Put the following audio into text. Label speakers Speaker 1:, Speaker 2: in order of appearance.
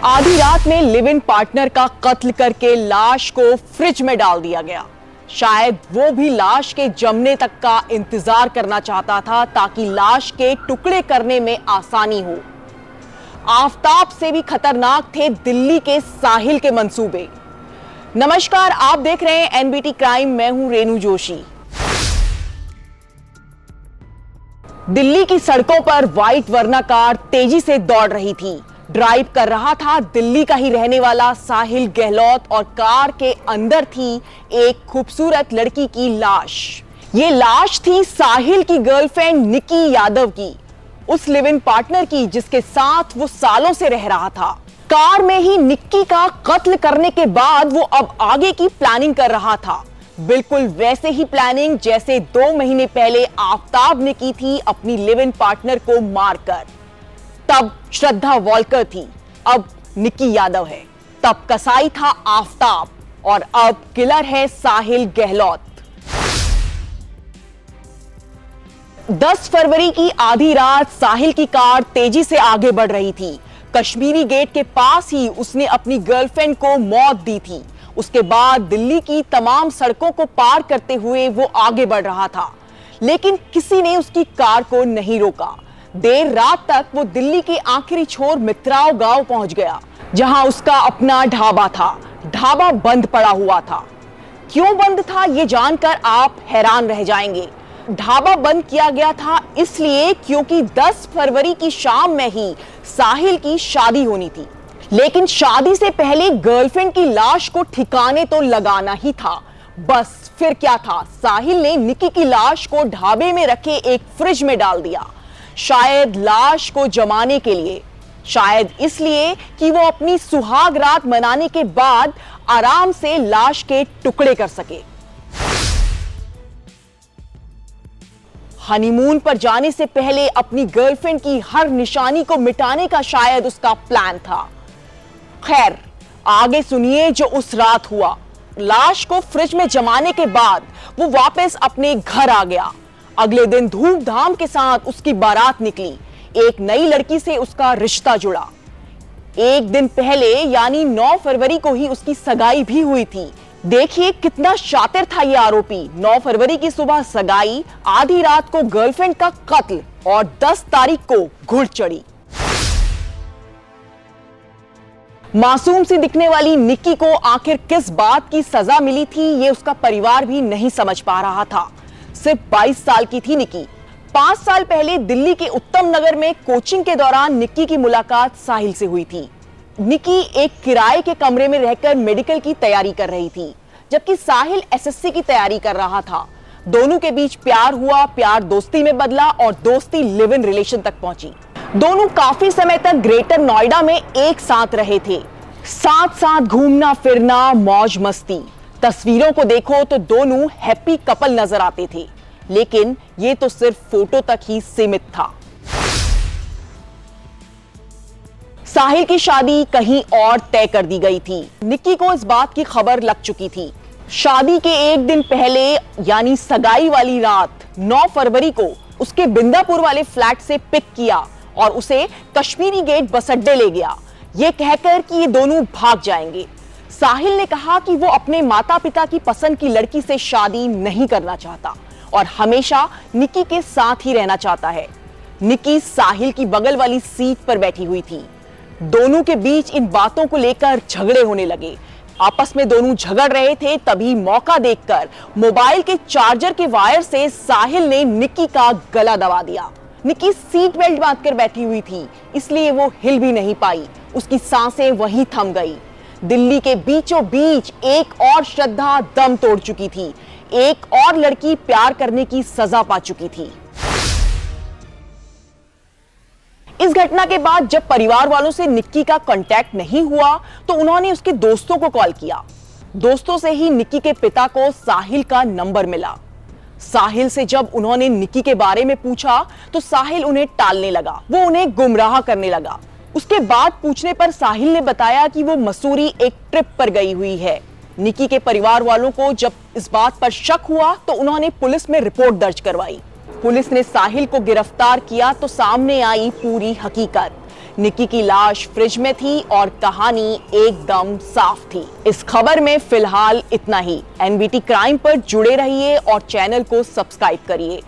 Speaker 1: आधी रात में लिव इन पार्टनर का कत्ल करके लाश को फ्रिज में डाल दिया गया। शायद वो भी लाश के जमने तक का इंतजार करना चाहता था ताकि लाश के टुकड़े करने में आसानी हो। आफताब से भी खतरनाक थे दिल्ली के साहिल के मंसूबे। नमस्कार, आप देख रहे हैं एनबीटी क्राइम। मैं हूं रेनू जोशी। दिल्ली की सड़कों पर व्हाइट वर्ना कार तेजी से दौड़ रही थी। ड्राइव कर रहा था दिल्ली का ही रहने वाला साहिल गहलोत और कार के अंदर थी एक खूबसूरत लड़की की लाश। ये लाश थी साहिल की गर्लफ्रेंड निकी यादव की, उस लिव इन पार्टनर की जिसके साथ वो सालों से रह रहा था। कार में ही निक्की का कत्ल करने के बाद वो अब आगे की प्लानिंग कर रहा था। बिल्कुल वैसे ही प्लानिंग जैसे 2 महीने पहले आफताब ने की थी अपनी लिव इन पार्टनर को मारकर। तब श्रद्धा वॉलकर थी, अब निकी यादव है। तब कसाई था आफताब और अब किलर है साहिल गहलोत। 10 फरवरी की आधी रात साहिल की कार तेजी से आगे बढ़ रही थी। कश्मीरी गेट के पास ही उसने अपनी गर्लफ्रेंड को मौत दी थी। उसके बाद दिल्ली की तमाम सड़कों को पार करते हुए वो आगे बढ़ रहा था, लेकिन किसी ने उसकी कार को नहीं रोका। देर रात तक वो दिल्ली के आखिरी छोर मित्राव गांव पहुंच गया, जहां उसका अपना ढाबा था। ढाबा बंद पड़ा हुआ था। क्यों बंद था ये जानकर आप हैरान रह जाएंगे। ढाबा बंद किया गया था इसलिए क्योंकि 10 फरवरी की शाम में ही साहिल की शादी होनी थी। लेकिन शादी से पहले गर्लफ्रेंड की लाश को ठिकाने तो लगाना ही था। बस फिर क्या था, साहिल ने निकी की लाश को ढाबे में रखे एक फ्रिज में डाल दिया। शायद लाश को जमाने के लिए, शायद इसलिए कि वो अपनी सुहाग रात मनाने के बाद आराम से लाश के टुकड़े कर सके। हनीमून पर जाने से पहले अपनी गर्लफ्रेंड की हर निशानी को मिटाने का शायद उसका प्लान था। खैर, आगे सुनिए जो उस रात हुआ। लाश को फ्रिज में जमाने के बाद वो वापस अपने घर आ गया। अगले दिन धूमधाम के साथ उसकी बारात निकली। एक नई लड़की से उसका रिश्ता जुड़ा। एक दिन पहले यानी 9 फरवरी को ही उसकी सगाई भी हुई थी। देखिए कितना शातिर था ये आरोपी। 9 फरवरी की सुबह सगाई, आधी रात को गर्लफ्रेंड का कत्ल और 10 तारीख को घुड़ चढ़ी। मासूम सी दिखने वाली निक्की को आखिर किस बात की सजा मिली थी ये उसका परिवार भी नहीं समझ पा रहा था। सिर्फ 22 साल की थी निक्की। 5 साल पहले दिल्ली के उत्तम नगर में कोचिंग के दौरान निक्की की मुलाकात साहिल से हुई थी। निक्की एक किराए के कमरे में रहकर मेडिकल की तैयारी कर रही थी, जबकि साहिल एसएससी की तैयारी कर रहा था। दोनों के बीच प्यार हुआ, प्यार दोस्ती में बदला और दोस्ती लिव इन रिलेशन तक पहुंची। दोनों काफी समय तक ग्रेटर नोएडा में एक साथ रहे थे। साथ साथ घूमना फिरना, मौज मस्ती। तस्वीरों को देखो तो दोनों हैप्पी कपल नजर आते थे, लेकिन ये तो सिर्फ फोटो तक ही सीमित था। साहिल की शादी कहीं और तय कर दी गई थी। निक्की को इस बात की खबर लग चुकी थी। शादी के एक दिन पहले यानी सगाई वाली रात 9 फरवरी को उसके बिंदापुर वाले फ्लैट से पिक किया और उसे कश्मीरी गेट बस अड्डे ले गया, ये कहकर कि ये दोनों भाग जाएंगे। साहिल ने कहा कि वो अपने माता पिता की पसंद की लड़की से शादी नहीं करना चाहता और हमेशा निक्की के साथ ही रहना चाहता है। निक्की साहिल की बगल वाली सीट पर बैठी हुई थी। दोनों के बीच इन बातों को लेकर झगड़े होने लगे। आपस में दोनों झगड़ रहे थे, तभी मौका देखकर मोबाइल के चार्जर के वायर से साहिल ने निक्की का गला दबा दिया। निक्की सीट बेल्ट बांधकर बैठी हुई थी, इसलिए वो हिल भी नहीं पाई। उसकी सांसें वहीं थम गई। दिल्ली के बीचों बीच एक और श्रद्धा दम तोड़ चुकी थी। एक और लड़की प्यार करने की सजा पा चुकी थी। इस घटना के बाद जब परिवार वालों से निक्की का कांटेक्ट नहीं हुआ तो उन्होंने उसके दोस्तों को कॉल किया। दोस्तों से ही निक्की के पिता को साहिल का नंबर मिला। साहिल से जब उन्होंने निक्की के बारे में पूछा तो साहिल उन्हें टालने लगा, वो उन्हें गुमराह करने लगा। उसके बाद पूछने पर साहिल ने बताया कि वो मसूरी एक ट्रिप पर गई हुई है। निक्की के परिवार वालों को जब इस बात पर शक हुआ तो उन्होंने पुलिस में रिपोर्ट दर्ज करवाई। पुलिस ने साहिल को गिरफ्तार किया तो सामने आई पूरी हकीकत। निक्की की लाश फ्रिज में थी और कहानी एकदम साफ थी। इस खबर में फिलहाल इतना ही। एनबीटी क्राइम पर जुड़े रहिए और चैनल को सब्सक्राइब करिए।